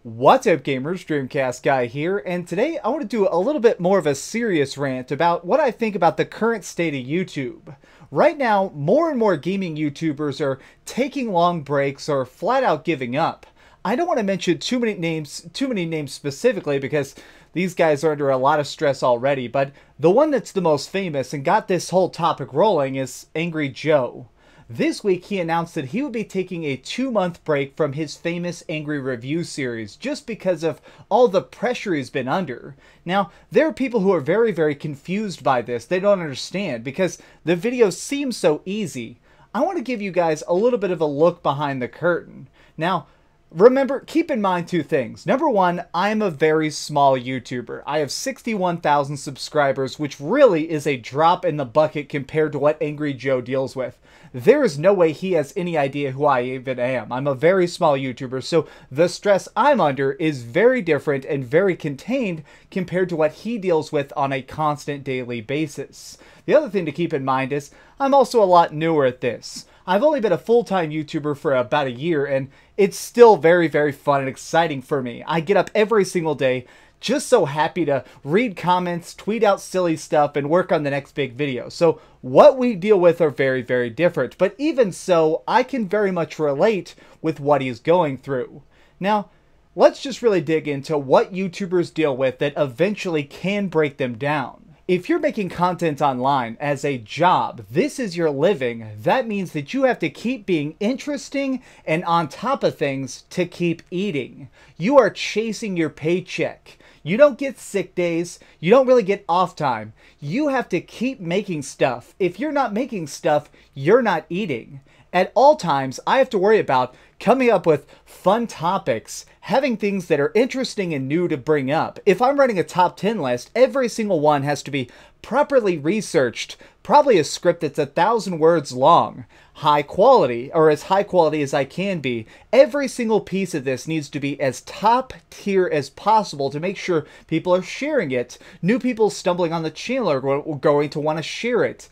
What's up gamers, DreamcastGuy here, and today I want to do a little bit more of a serious rant about what I think about the current state of YouTube. Right now, more and more gaming YouTubers are taking long breaks or flat out giving up. I don't want to mention too many names specifically because these guys are under a lot of stress already, but the one that's the most famous and got this whole topic rolling is Angry Joe. This week, he announced that he would be taking a 2-month break from his famous Angry Review series just because of all the pressure he's been under. Now, there are people who are very, very confused by this. They don't understand because the videos seem so easy. I want to give you guys a little bit of a look behind the curtain. Now, remember, keep in mind two things. Number one, I'm a very small YouTuber. I have 61,000 subscribers, which really is a drop in the bucket compared to what Angry Joe deals with. There is no way he has any idea who I even am. I'm a very small YouTuber, so the stress I'm under is very different and very contained compared to what he deals with on a constant daily basis. The other thing to keep in mind is I'm also a lot newer at this. I've only been a full-time YouTuber for about a year, and it's still very, very fun and exciting for me. I get up every single day, just so happy to read comments, tweet out silly stuff, and work on the next big video. So what we deal with are very, very different. But even so, I can very much relate with what he's going through. Now, let's just really dig into what YouTubers deal with that eventually can break them down. If you're making content online as a job, this is your living, that means that you have to keep being interesting and on top of things to keep eating. You are chasing your paycheck. You don't get sick days. You don't really get off time. You have to keep making stuff. If you're not making stuff, you're not eating. At all times, I have to worry about coming up with fun topics, having things that are interesting and new to bring up. If I'm writing a top 10 list, every single one has to be properly researched, probably a script that's 1,000 words long, high quality, or as high quality as I can be. Every single piece of this needs to be as top tier as possible to make sure people are sharing it. New people stumbling on the channel are going to want to share it.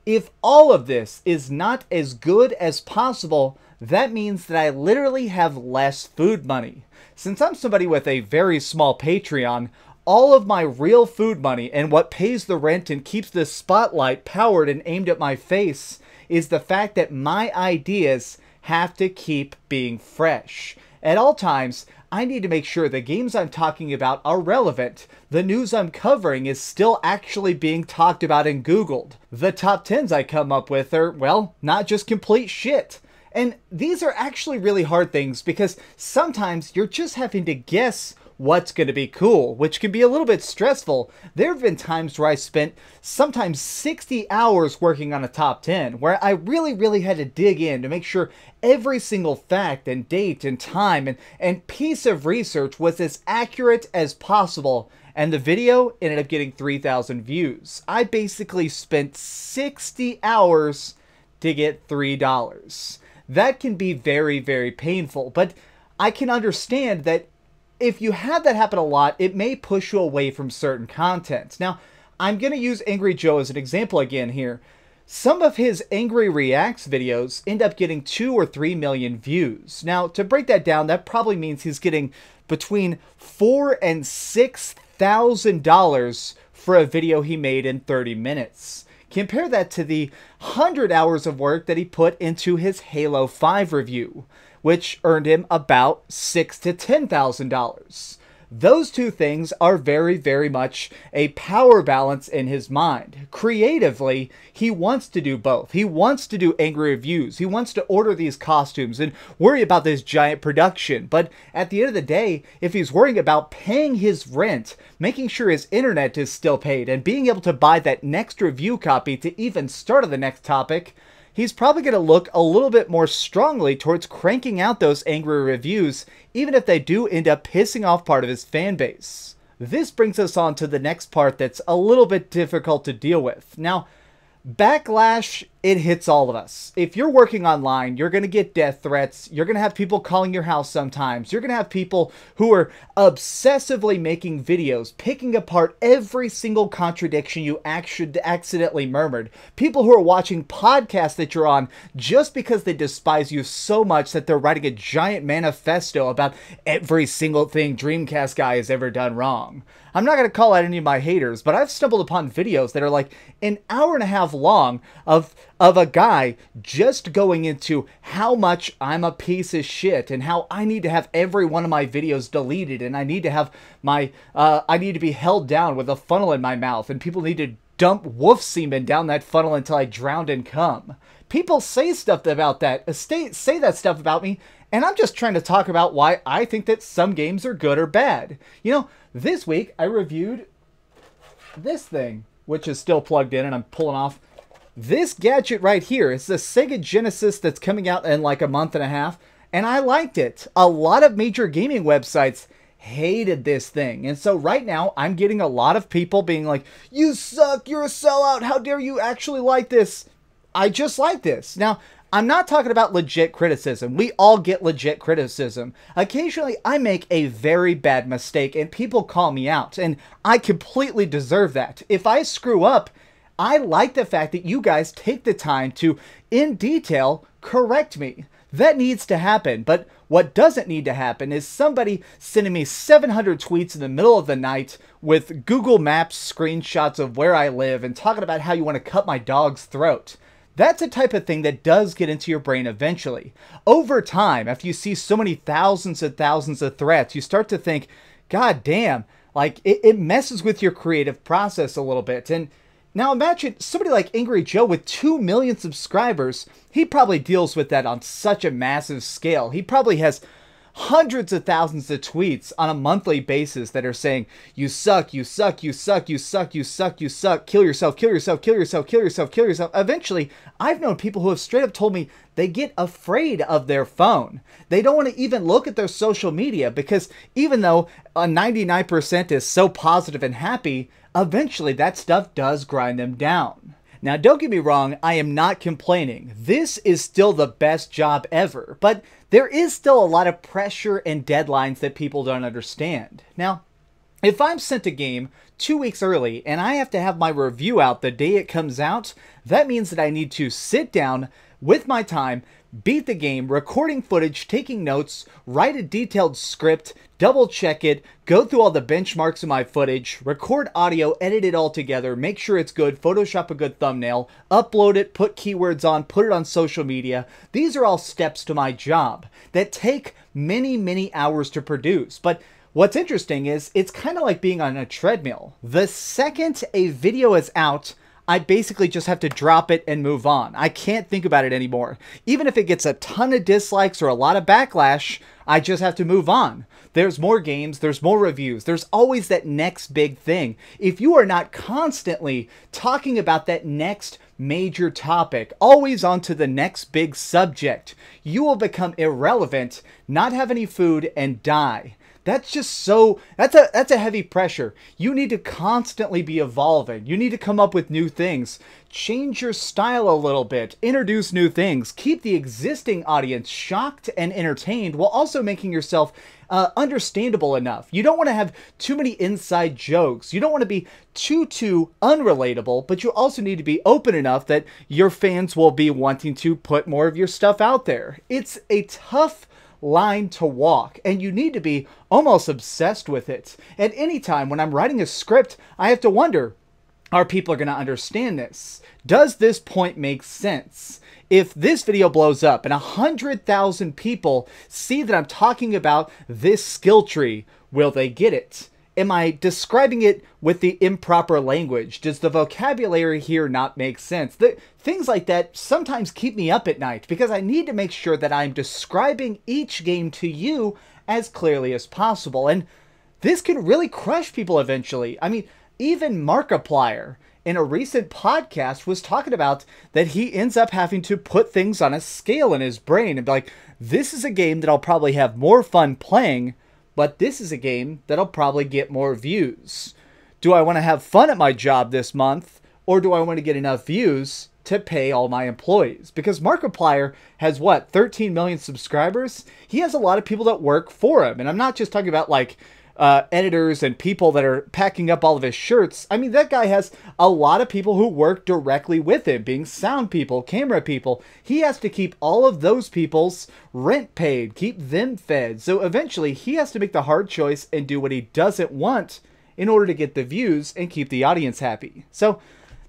If all of this is not as good as possible, that means that I literally have less food money. Since I'm somebody with a very small Patreon, all of my real food money and what pays the rent and keeps the spotlight powered and aimed at my face is the fact that my ideas have to keep being fresh. At all times, I need to make sure the games I'm talking about are relevant. The news I'm covering is still actually being talked about and Googled. The top 10s I come up with are, well, not just complete shit. And these are actually really hard things because sometimes you're just having to guess what's going to be cool, which can be a little bit stressful. There have been times where I spent sometimes 60 hours working on a top 10, where I really had to dig in to make sure every single fact and date and time and piece of research was as accurate as possible. And the video ended up getting 3,000 views. I basically spent 60 hours to get $3. That can be very, very painful, but I can understand that if you have that happen a lot, it may push you away from certain content. Now, I'm going to use Angry Joe as an example again here. Some of his Angry Reacts videos end up getting 2 or 3 million views. Now, to break that down, that probably means he's getting between $4,000 and $6,000 for a video he made in 30 minutes. Compare that to the 100 hours of work that he put into his Halo 5 review, which earned him about $6,000 to $10,000. Those two things are very, very much a power balance in his mind. Creatively, he wants to do both. He wants to do angry reviews. He wants to order these costumes and worry about this giant production. But at the end of the day, if he's worrying about paying his rent, making sure his internet is still paid, and being able to buy that next review copy to even start on the next topic, he's probably going to look a little bit more strongly towards cranking out those angry reviews, even if they do end up pissing off part of his fan base. This brings us on to the next part that's a little bit difficult to deal with. Now, Backlash, it hits all of us. If you're working online, you're going to get death threats. You're going to have people calling your house sometimes. You're going to have people who are obsessively making videos, picking apart every single contradiction you accidentally murmured. People who are watching podcasts that you're on just because they despise you so much that they're writing a giant manifesto about every single thing DreamcastGuy has ever done wrong. I'm not going to call out any of my haters, but I've stumbled upon videos that are like an hour and a half long of a guy just going into how much I'm a piece of shit and how I need to have every one of my videos deleted and I need to have my, I need to be held down with a funnel in my mouth and people need to dump wolf semen down that funnel until I drown in cum. People say stuff about that, say that stuff about me, and I'm just trying to talk about why I think that some games are good or bad. You know, this week I reviewed this thing, which is still plugged in and I'm pulling off. This gadget right here is the Sega Genesis that's coming out in like a month and a half, and I liked it. A lot of major gaming websites hated this thing, and so right now I'm getting a lot of people being like, you suck, you're a sellout, how dare you actually like this? I just like this. Now, I'm not talking about legit criticism. We all get legit criticism. Occasionally, I make a very bad mistake and people call me out, and I completely deserve that. If I screw up, I like the fact that you guys take the time to, in detail, correct me. That needs to happen, but what doesn't need to happen is somebody sending me 700 tweets in the middle of the night with Google Maps screenshots of where I live and talking about how you want to cut my dog's throat. That's a type of thing that does get into your brain eventually. Over time, after you see so many thousands and thousands of threats, you start to think, God damn, like it messes with your creative process a little bit. And now imagine somebody like Angry Joe with 2 million subscribers. He probably deals with that on such a massive scale. He probably has hundreds of thousands of tweets on a monthly basis that are saying, you suck, you suck, you suck, you suck, you suck, you suck, kill yourself, kill yourself, kill yourself, kill yourself, kill yourself. Eventually, I've known people who have straight up told me they get afraid of their phone. They don't want to even look at their social media because even though 99% is so positive and happy, eventually that stuff does grind them down. Now, don't get me wrong, I am not complaining. This is still the best job ever, but there is still a lot of pressure and deadlines that people don't understand. Now, if I'm sent a game 2 weeks early and I have to have my review out the day it comes out, that means that I need to sit down with my time, beat the game, recording footage, taking notes, write a detailed script, double check it, go through all the benchmarks of my footage, record audio, edit it all together, make sure it's good, Photoshop a good thumbnail, upload it, put keywords on, put it on social media. These are all steps to my job that take many, many hours to produce. But what's interesting is it's kind of like being on a treadmill. The second a video is out, I basically just have to drop it and move on. I can't think about it anymore. Even if it gets a ton of dislikes or a lot of backlash, I just have to move on. There's more games, there's more reviews, there's always that next big thing. If you are not constantly talking about that next major topic, always on to the next big subject, you will become irrelevant, not have any food, and die. That's just so, that's a heavy pressure. You need to constantly be evolving. You need to come up with new things. Change your style a little bit. Introduce new things. Keep the existing audience shocked and entertained while also making yourself understandable enough. You don't want to have too many inside jokes. You don't want to be too unrelatable, but you also need to be open enough that your fans will be wanting to put more of your stuff out there. It's a tough line to walk, and you need to be almost obsessed with it. At any time when I'm writing a script, I have to wonder, are people going to understand this? Does this point make sense? If this video blows up and 100,000 people see that I'm talking about this skill tree, will they get it? Am I describing it with the improper language? Does the vocabulary here not make sense? Things like that sometimes keep me up at night because I need to make sure that I'm describing each game to you as clearly as possible. And this can really crush people eventually. I mean, even Markiplier in a recent podcast was talking about that he ends up having to put things on a scale in his brain and be like, this is a game that I'll probably have more fun playing, but this is a game that'll probably get more views. Do I want to have fun at my job this month, or do I want to get enough views to pay all my employees? Because Markiplier has, what, 13 million subscribers? He has a lot of people that work for him. And I'm not just talking about, like, editors and people that are packing up all of his shirts. I mean, that guy has a lot of people who work directly with him, being sound people, camera people. He has to keep all of those people's rent paid, keep them fed. So eventually, he has to make the hard choice and do what he doesn't want in order to get the views and keep the audience happy. So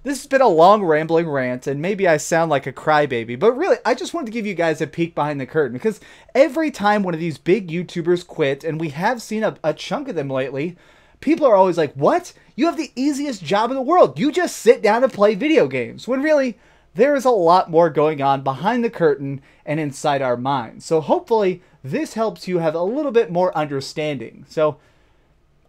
this has been a long rambling rant, and maybe I sound like a crybaby, but really, I just wanted to give you guys a peek behind the curtain, because every time one of these big YouTubers quit, and we have seen a chunk of them lately, people are always like, what? You have the easiest job in the world. You just sit down and play video games. When really, there is a lot more going on behind the curtain and inside our minds. So hopefully, this helps you have a little bit more understanding. So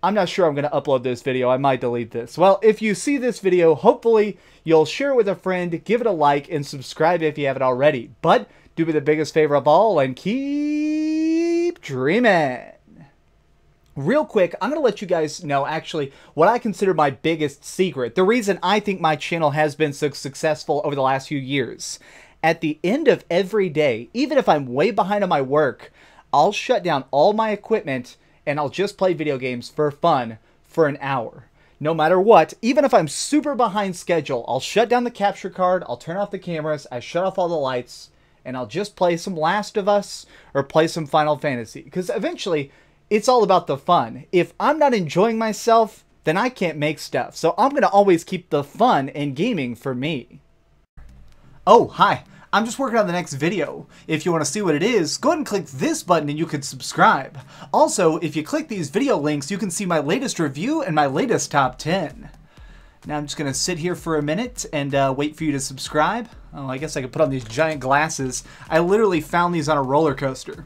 I'm not sure I'm going to upload this video. I might delete this. Well, if you see this video, hopefully you'll share it with a friend, give it a like, and subscribe if you haven't already. But do me the biggest favor of all and keep dreaming. Real quick, I'm going to let you guys know actually what I consider my biggest secret. The reason I think my channel has been so successful over the last few years. At the end of every day, even if I'm way behind on my work, I'll shut down all my equipment and I'll just play video games for fun for an hour. No matter what, even if I'm super behind schedule, I'll shut down the capture card, I'll turn off the cameras, I shut off all the lights, and I'll just play some Last of Us or play some Final Fantasy. Because eventually, it's all about the fun. If I'm not enjoying myself, then I can't make stuff. So I'm going to always keep the fun in gaming for me. Oh, hi. I'm just working on the next video. If you want to see what it is, go ahead and click this button and you can subscribe. Also, if you click these video links, you can see my latest review and my latest top 10. Now I'm just going to sit here for a minute and wait for you to subscribe. Oh, I guess I could put on these giant glasses. I literally found these on a roller coaster.